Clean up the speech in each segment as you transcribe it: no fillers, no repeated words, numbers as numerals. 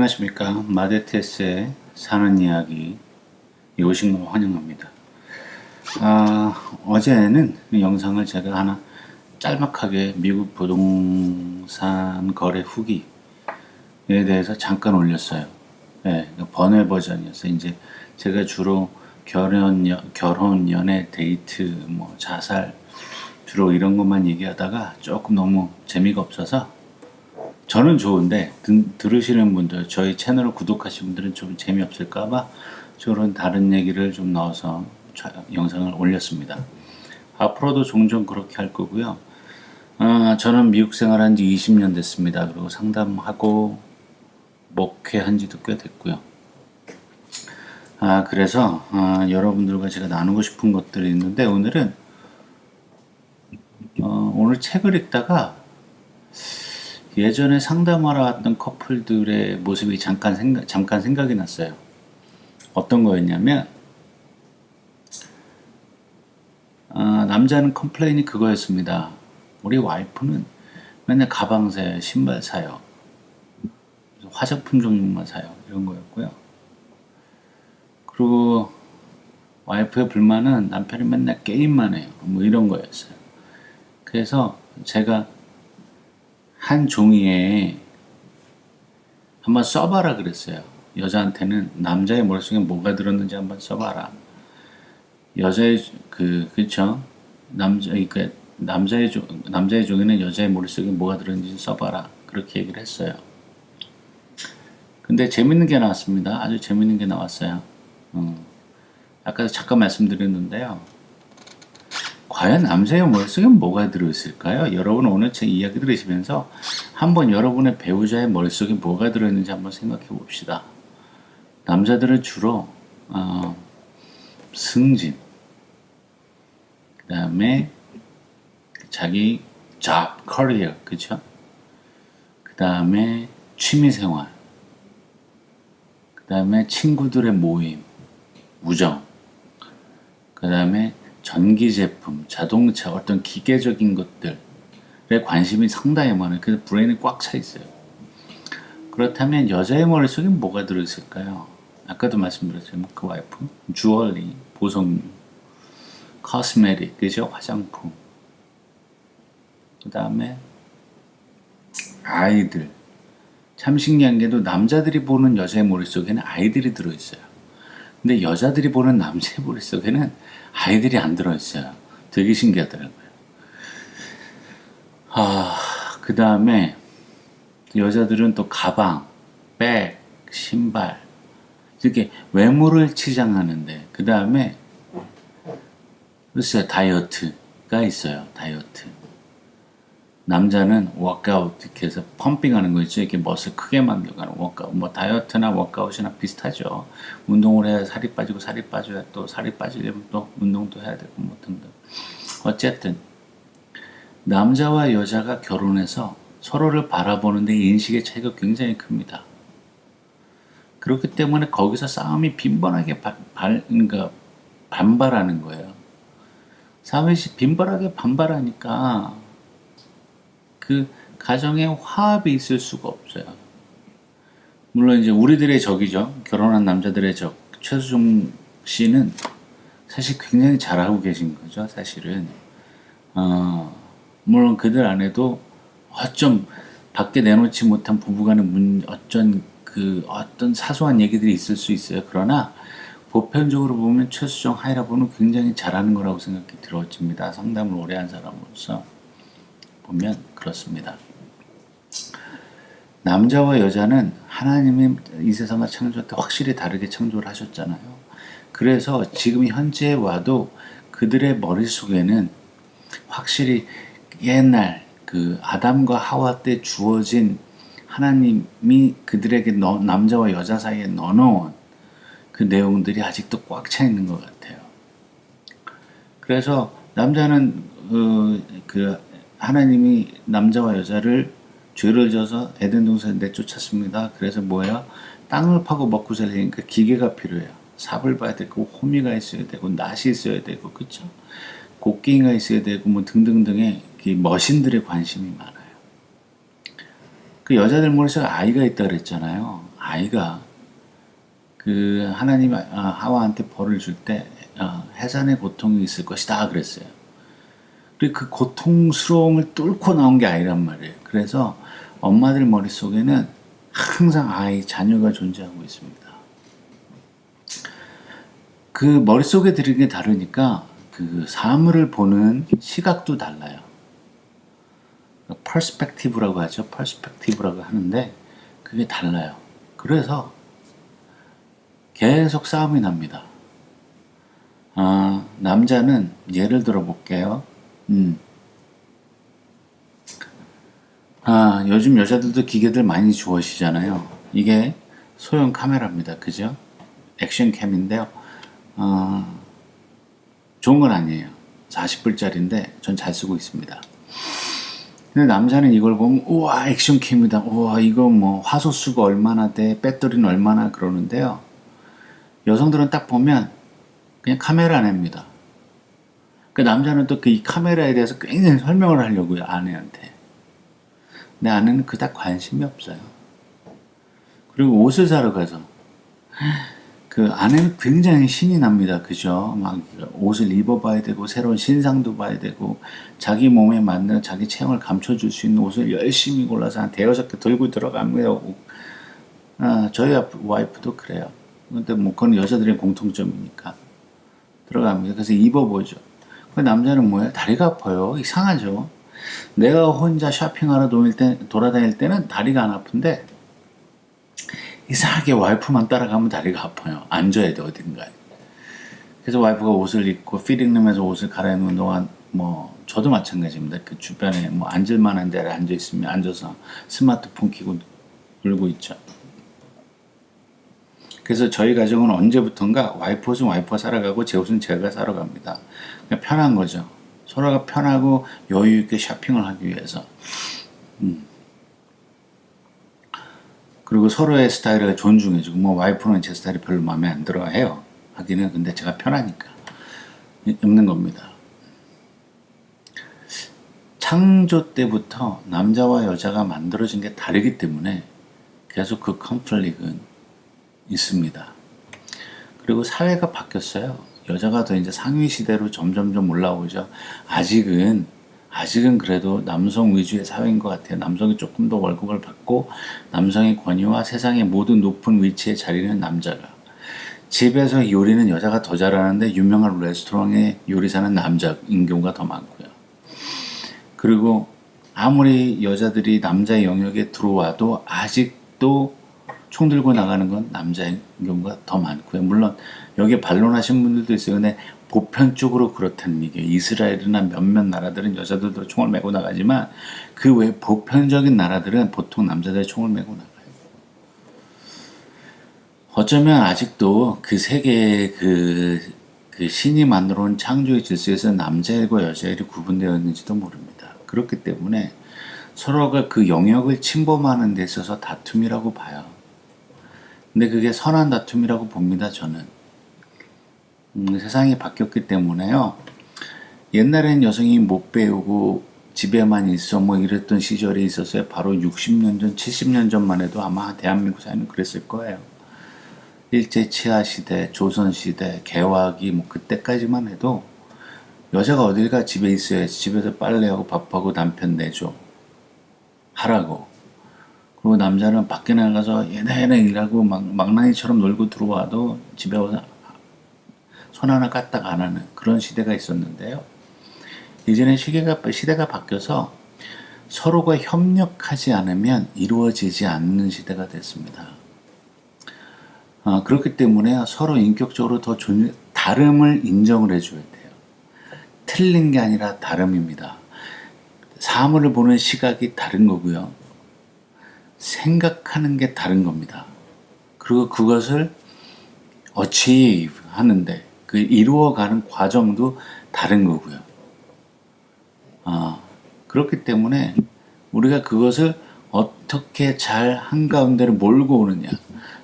안녕하십니까. 마데테스의 사는 이야기 오신 걸 환영합니다. 어제는 영상을 제가 하나 짤막하게 미국 부동산 거래 후기에 대해서 잠깐 올렸어요. 네, 번외 버전이었어요. 이제 제가 주로 결혼, 연애, 데이트, 뭐 자살 주로 이런 것만 얘기하다가 조금 너무 재미가 없어서 저는 좋은데 들으시는 분들, 저희 채널을 구독하신 분들은 좀 재미없을까봐 저런 다른 얘기를 좀 넣어서 영상을 올렸습니다. 앞으로도 종종 그렇게 할 거고요. 저는 미국 생활한 지 20년 됐습니다. 그리고 상담하고 목회한 지도 꽤 됐고요. 그래서 여러분들과 제가 나누고 싶은 것들이 있는데 오늘 책을 읽다가 예전에 상담하러 왔던 커플들의 모습이 잠깐 생각이 났어요. 어떤 거였냐면, 남자는 컴플레인이 그거였습니다. 우리 와이프는 맨날 가방 사요, 신발 사요, 화장품 종류만 사요, 이런 거였고요. 그리고 와이프의 불만은 남편이 맨날 게임만 해요, 뭐 이런 거였어요. 그래서 제가 한 종이에 한번 써봐라 그랬어요. 여자한테는 남자의 머릿속에 뭐가 들었는지 한번 써봐라. 여자의 그쵸? 남자의 종에는 여자의 머릿속에 뭐가 들었는지 써봐라. 그렇게 얘기를 했어요. 근데 재밌는 게 나왔습니다. 아주 재밌는 게 나왔어요. 아까 잠깐 말씀드렸는데요. 과연 남자의 머릿속에 뭐가 들어있을까요? 여러분 오늘 제 이야기 들으시면서 한번 여러분의 배우자의 머릿속에 뭐가 들어있는지 한번 생각해 봅시다. 남자들은 주로 승진, 그 다음에 자기 job, career, 그쵸? 그 다음에 취미생활, 그 다음에 친구들의 모임, 우정, 그 다음에 전기 제품, 자동차, 어떤 기계적인 것들에 관심이 상당히 많아요. 그래서 브레인이 꽉 차 있어요. 그렇다면 여자의 머릿속에 뭐가 들어있을까요? 아까도 말씀드렸지만 그 와이프, 주얼리, 보석류, 코스메틱, 그죠? 화장품. 그 다음에 아이들. 참 신기한 게도 남자들이 보는 여자의 머릿속에는 아이들이 들어있어요. 근데 여자들이 보는 남자의 머릿속에는 아이들이 안 들어있어요. 되게 신기하더라고요. 그 다음에 여자들은 또 가방, 백, 신발 이렇게 외모를 치장하는데 그 다음에 글쎄요 다이어트가 있어요. 다이어트. 남자는 워크아웃 이렇게 해서 펌핑하는 거 있죠. 이렇게 멋을 크게 만들어가는 워크아웃. 뭐 다이어트나 워크아웃이나 비슷하죠. 운동을 해야 살이 빠지고 살이 빠져야 또 살이 빠지려면 또 운동도 해야 되고 뭐 등등. 어쨌든 남자와 여자가 결혼해서 서로를 바라보는데 인식의 차이가 굉장히 큽니다. 그렇기 때문에 거기서 싸움이 빈번하게 그러니까 반발하는 거예요. 싸움이 빈번하게 반발하니까 그 가정에 화합이 있을 수가 없어요. 물론 이제 우리들의 적이죠. 결혼한 남자들의 적 최수종 씨는 사실 굉장히 잘하고 계신 거죠. 사실은 물론 그들 안에도 어쩜 밖에 내놓지 못한 부부간의 어떤 사소한 얘기들이 있을 수 있어요. 그러나 보편적으로 보면 최수종 하이라고는 굉장히 잘하는 거라고 생각이 들어집니다. 상담을 오래 한 사람으로서 보면 그렇습니다. 남자와 여자는 하나님이 이 세상을 창조할 때 확실히 다르게 창조를 하셨잖아요. 그래서 지금 현재에 와도 그들의 머릿속에는 확실히 옛날 그 아담과 하와 때 주어진 하나님이 그들에게 남자와 여자 사이에 넣어놓은 그 내용들이 아직도 꽉 차 있는 것 같아요. 그래서 남자는 하나님이 남자와 여자를 죄를 져서 에덴 동산에 내쫓았습니다. 그래서 뭐예요? 땅을 파고 먹고 살려니까 기계가 필요해요. 삽을 봐야 되고 호미가 있어야 되고 낫이 있어야 되고 그쵸? 곡괭이가 있어야 되고 뭐 등등등의 머신들에 관심이 많아요. 그 여자들 머릿속에 아이가 있다 그랬잖아요. 아이가 그 하나님 하와한테 벌을 줄 때 해산의 고통이 있을 것이다 그랬어요. 그리고 그 고통스러움을 뚫고 나온 게 아이란 말이에요. 그래서 엄마들 머릿속에는 항상 자녀가 존재하고 있습니다. 그 머릿속에 들은 게 다르니까 그 사물을 보는 시각도 달라요. 퍼스펙티브라고 하죠. 퍼스펙티브라고 하는데 그게 달라요. 그래서 계속 싸움이 납니다. 남자는 예를 들어 볼게요. 요즘 여자들도 기계들 많이 좋아하시잖아요. 이게 소형 카메라입니다. 그죠? 액션캠인데요. 좋은 건 아니에요. 40불짜리인데 전 잘 쓰고 있습니다. 근데 남자는 이걸 보면 우와 액션캠이다. 우와 이거 뭐 화소수가 얼마나 돼. 배터리는 얼마나 그러는데요. 여성들은 딱 보면 그냥 카메라 냅니다. 그 남자는 또 그 이 카메라에 대해서 굉장히 설명을 하려고요. 아내한테. 근데 아내는 그닥 관심이 없어요. 그리고 옷을 사러 가서 그 아내는 굉장히 신이 납니다. 그죠? 막 옷을 입어봐야 되고 새로운 신상도 봐야 되고 자기 몸에 맞는 자기 체형을 감춰줄 수 있는 옷을 열심히 골라서 한 대여섯 개 들고 들어갑니다. 저희 와이프도 그래요. 근데 뭐 그건 여자들의 공통점이니까 들어갑니다. 그래서 입어보죠. 그 남자는 뭐예요? 다리가 아파요. 이상하죠? 내가 혼자 쇼핑하러 돌아다닐 때는 다리가 안 아픈데 이상하게 와이프만 따라가면 다리가 아파요. 앉아야 돼 어딘가에. 그래서 와이프가 옷을 입고 피딩룸에서 옷을 갈아입는 동안 뭐 저도 마찬가지입니다. 그 주변에 뭐 앉을 만한 데에 앉아 있으면 앉아서 스마트폰 켜고 울고 있죠. 그래서 저희 가정은 언제부턴가 와이프 옷은 와이프가 사러 가고 제 옷은 제가 사러 갑니다. 그냥 편한 거죠. 서로가 편하고 여유 있게 쇼핑을 하기 위해서. 그리고 서로의 스타일을 존중해주고 뭐 와이프는 제 스타일이 별로 마음에 안 들어 해요. 하기는 근데 제가 편하니까 입는 겁니다. 창조 때부터 남자와 여자가 만들어진 게 다르기 때문에 계속 그 컨플릭은 있습니다. 그리고 사회가 바뀌었어요. 여자가 더 이제 상위 시대로 점점점 올라오죠. 아직은 그래도 남성 위주의 사회인 것 같아요. 남성이 조금 더 월급을 받고 남성의 권위와 세상의 모든 높은 위치에 자리는 남자가. 집에서 요리는 여자가 더 잘하는데 유명한 레스토랑의 요리사는 남자인 경우가 더 많고요. 그리고 아무리 여자들이 남자의 영역에 들어와도 아직도 총 들고 나가는 건 남자인 경우가 더 많고요. 물론 여기에 반론하신 분들도 있어요. 근데 보편적으로 그렇다는 얘기예요. 이스라엘이나 몇몇 나라들은 여자들도 총을 메고 나가지만 그 외 보편적인 나라들은 보통 남자들이 총을 메고 나가요. 어쩌면 아직도 그 세계의 그 신이 만들어 온 창조의 질서에서 남자일과 여자일이 구분되어 있는지도 모릅니다. 그렇기 때문에 서로가 그 영역을 침범하는 데 있어서 다툼이라고 봐요. 근데 그게 선한 다툼이라고 봅니다, 저는. 세상이 바뀌었기 때문에요. 옛날엔 여성이 못 배우고 집에만 있어 뭐 이랬던 시절이 있었어요. 바로 60년 전, 70년 전만 해도 아마 대한민국 사회는 그랬을 거예요. 일제 치하 시대, 조선 시대, 개화기 뭐 그때까지만 해도 여자가 어딜 가 집에 있어야지. 집에서 빨래하고 밥하고 남편 내줘. 하라고. 그리고 남자는 밖에 나가서 얘네 일하고 망나니처럼 놀고 들어와도 집에 와서 손 하나 까딱 안 하는 그런 시대가 있었는데요. 이제는 시대가 바뀌어서 서로가 협력하지 않으면 이루어지지 않는 시대가 됐습니다. 그렇기 때문에 서로 인격적으로 더 다름을 인정을 해줘야 돼요. 틀린 게 아니라 다름입니다. 사물을 보는 시각이 다른 거고요. 생각하는 게 다른 겁니다. 그리고 그것을 achieve 하는데 그 이루어가는 과정도 다른 거고요. 그렇기 때문에 우리가 그것을 어떻게 잘 한가운데로 몰고 오느냐,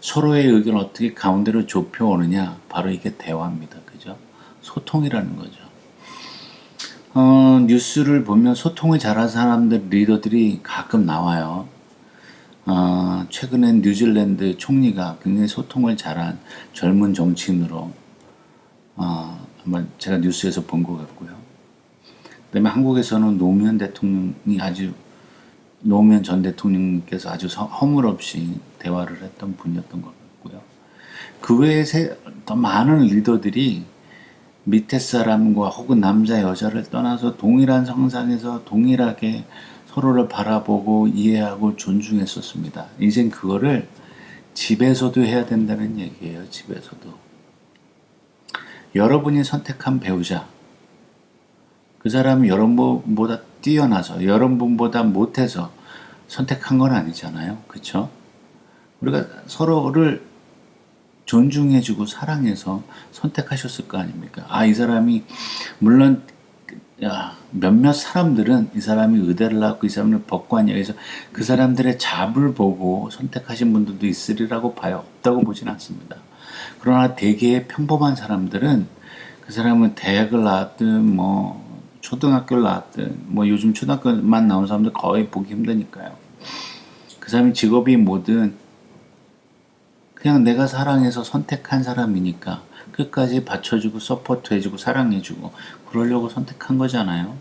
서로의 의견을 어떻게 가운데로 좁혀 오느냐, 바로 이게 대화입니다. 그죠? 소통이라는 거죠. 뉴스를 보면 소통을 잘하는 사람들, 리더들이 가끔 나와요. 최근엔 뉴질랜드 총리가 굉장히 소통을 잘한 젊은 정치인으로 아마 제가 뉴스에서 본 것 같고요. 그다음에 한국에서는 노무현 전 대통령께서 아주 허물없이 대화를 했던 분이었던 것 같고요. 그 외에 더 많은 리더들이 밑에 사람과 혹은 남자 여자를 떠나서 동일한 성상에서 동일하게 서로를 바라보고 이해하고 존중했었습니다. 이젠 그거를 집에서도 해야 된다는 얘기예요. 집에서도. 여러분이 선택한 배우자, 그 사람이 여러분보다 뛰어나서 여러분보다 못해서 선택한 건 아니잖아요. 그쵸? 우리가 서로를 존중해주고 사랑해서 선택하셨을 거 아닙니까? 이 사람이 물론 몇몇 사람들은 이 사람이 의대를 나왔고 이 사람은 법관이야. 그래서 그 사람들의 잡을 보고 선택하신 분들도 있으리라고 봐요. 없다고 보진 않습니다. 그러나 대개의 평범한 사람들은 그 사람은 대학을 나왔든 초등학교를 나왔든 요즘 초등학교만 나온 사람들 거의 보기 힘드니까요. 그 사람이 직업이 뭐든 그냥 내가 사랑해서 선택한 사람이니까 끝까지 받쳐주고 서포트해주고 사랑해주고 그러려고 선택한 거잖아요.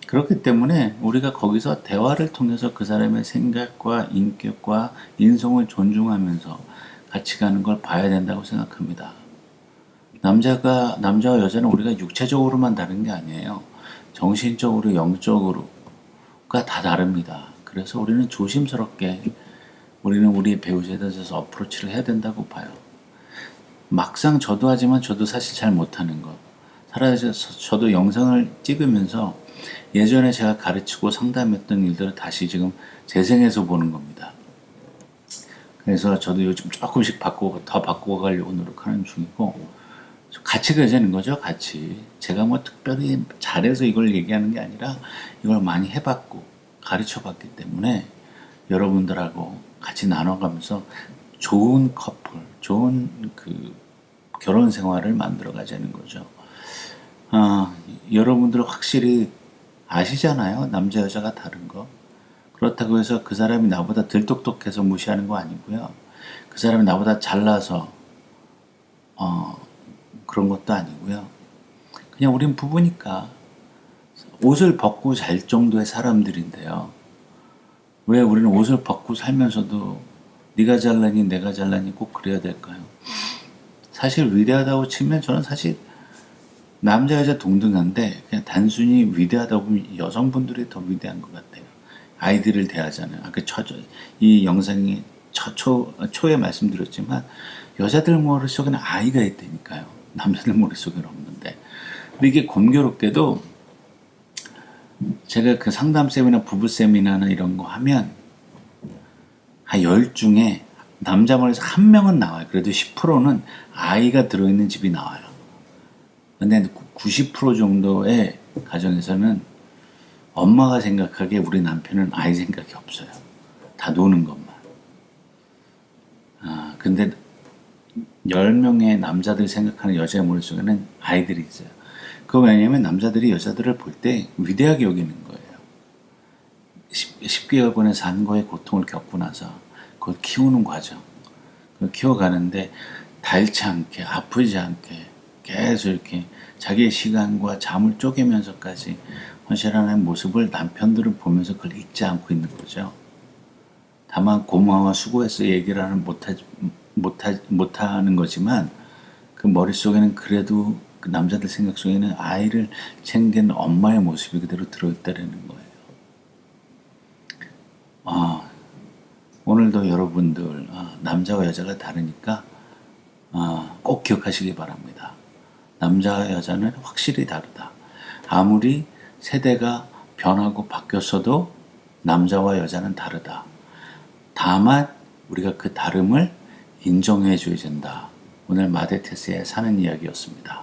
그렇기 때문에 우리가 거기서 대화를 통해서 그 사람의 생각과 인격과 인성을 존중하면서 같이 가는 걸 봐야 된다고 생각합니다. 남자와 여자는 우리가 육체적으로만 다른 게 아니에요. 정신적으로, 영적으로가 다 다릅니다. 그래서 우리는 조심스럽게 우리는 우리의 배우자에 대해서 어프로치를 해야 된다고 봐요. 막상 저도 하지만 저도 사실 잘 못하는 거. 살아서 저도 영상을 찍으면서 예전에 제가 가르치고 상담했던 일들을 다시 지금 재생해서 보는 겁니다. 그래서 저도 요즘 조금씩 더 바꿔가려고 노력하는 중이고, 같이 그려지는 거죠, 같이. 제가 특별히 잘해서 이걸 얘기하는 게 아니라 이걸 많이 해봤고 가르쳐봤기 때문에 여러분들하고 같이 나눠가면서 좋은 커플, 좋은 결혼 생활을 만들어 가자는 거죠. 여러분들 확실히 아시잖아요. 남자 여자가 다른 거. 그렇다고 해서 그 사람이 나보다 덜 똑똑해서 무시하는 거 아니고요. 그 사람이 나보다 잘나서 그런 것도 아니고요. 그냥 우린 부부니까 옷을 벗고 잘 정도의 사람들인데요. 왜 우리는 옷을 벗고 살면서도 네가 잘나니 내가 잘나니 꼭 그래야 될까요? 사실 위대하다고 치면 저는 사실 남자 여자 동등한데 그냥 단순히 위대하다고 보면 여성분들이 더 위대한 것 같아요. 아이들을 대하잖아요. 이 영상이 초에 말씀드렸지만 여자들 머릿속에는 아이가 있다니까요. 남자들 머릿속에는 없는데. 근데 이게 공교롭게도 제가 그 상담 세미나, 부부 세미나나 이런 거 하면 한 10 중에 남자 머리에서 한 명은 나와요. 그래도 10%는 아이가 들어있는 집이 나와요. 근데 90% 정도의 가정에서는 엄마가 생각하기에 우리 남편은 아이 생각이 없어요. 다 노는 것만. 근데 10명의 남자들 생각하는 여자의 머릿속에는 아이들이 있어요. 그거 왜냐면 남자들이 여자들을 볼 때 위대하게 여기는 거예요. 10개월간의 산거의 고통을 겪고 나서 그걸 키우는 과정. 그걸 키워가는데 닳지 않게, 아프지 않게 계속 이렇게 자기의 시간과 잠을 쪼개면서까지 헌신하는 모습을 남편들은 보면서 그걸 잊지 않고 있는 거죠. 다만 고마워 수고했어 얘기를 못하는 거지만 그 머릿속에는 그래도 그 남자들 생각 속에는 아이를 챙기는 엄마의 모습이 그대로 들어있다는 거예요. 오늘도 여러분들 남자와 여자가 다르니까 꼭 기억하시기 바랍니다. 남자와 여자는 확실히 다르다. 아무리 세대가 변하고 바뀌었어도 남자와 여자는 다르다. 다만 우리가 그 다름을 인정해 줘야 된다. 오늘 마데테스의 사는 이야기였습니다.